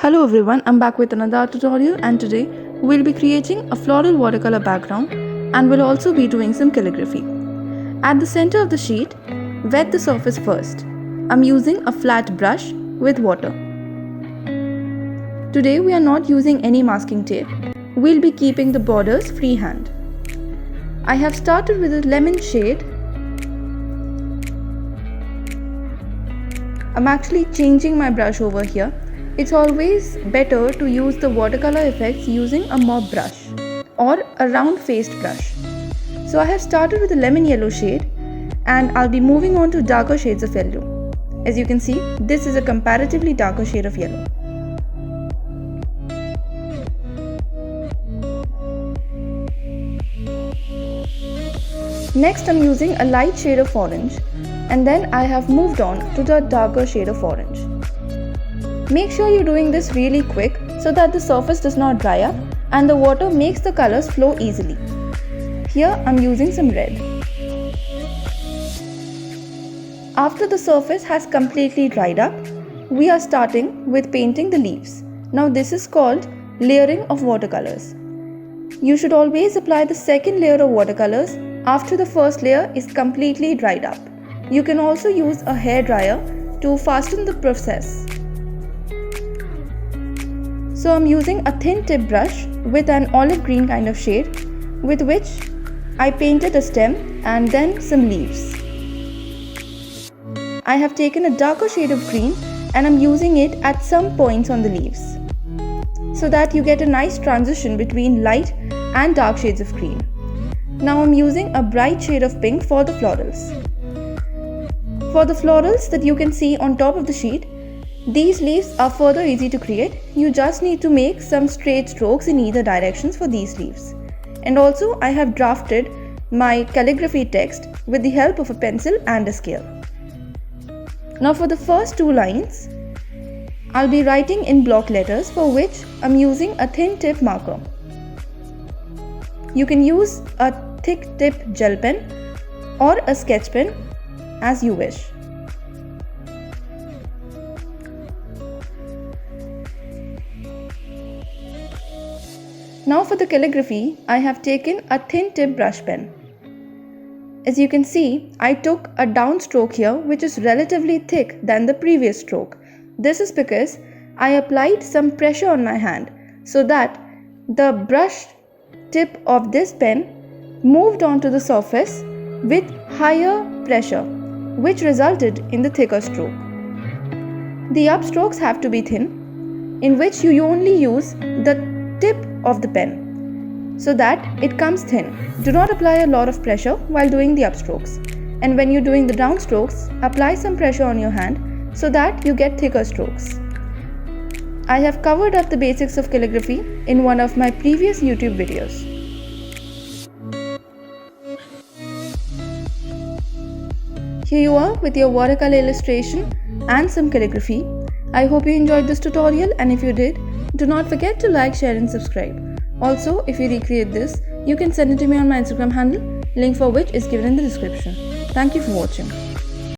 Hello everyone, I'm back with another tutorial, and today we'll be creating a floral watercolor background and we'll also be doing some calligraphy. At the center of the sheet, wet the surface first. I'm using a flat brush with water. Today we are not using any masking tape. We'll be keeping the borders freehand. I have started with a lemon shade. I'm actually changing my brush over here. It's always better to use the watercolor effects using a mop brush or a round faced brush. So I have started with a lemon yellow shade and I'll be moving on to darker shades of yellow. As you can see, this is a comparatively darker shade of yellow. Next, I'm using a light shade of orange, and then I have moved on to the darker shade of orange. Make sure you're doing this really quick so that the surface does not dry up and the water makes the colors flow easily. Here I'm using some red. After the surface has completely dried up, we are starting with painting the leaves. Now this is called layering of watercolors. You should always apply the second layer of watercolors after the first layer is completely dried up. You can also use a hairdryer to fasten the process. So I'm using a thin tip brush with an olive green kind of shade, with which I painted a stem and then some leaves. I have taken a darker shade of green and I'm using it at some points on the leaves, so that you get a nice transition between light and dark shades of green. Now I'm using a bright shade of pink for the florals. For the florals that you can see on top of the sheet, these leaves are further easy to create. You just need to make some straight strokes in either directions for these leaves. And also I have drafted my calligraphy text with the help of a pencil and a scale. Now for the first two lines, I'll be writing in block letters, for which I'm using a thin tip marker. You can use a thick tip gel pen or a sketch pen as you wish. Now for the calligraphy, I have taken a thin tip brush pen. As you can see, I took a down stroke here which is relatively thick than the previous stroke. This is because I applied some pressure on my hand so that the brush tip of this pen moved onto the surface with higher pressure, which resulted in the thicker stroke. The upstrokes have to be thin, in which you only use the tip of the pen so that it comes thin. Do not apply a lot of pressure while doing the upstrokes, and when you're doing the downstrokes, apply some pressure on your hand so that you get thicker strokes. I have covered up the basics of calligraphy in one of my previous YouTube videos. Here you are with your watercolor illustration and some calligraphy. I hope you enjoyed this tutorial, and if you did, do not forget to like, share and subscribe. Also, if you recreate this, you can send it to me on my Instagram handle, link for which is given in the description. Thank you for watching.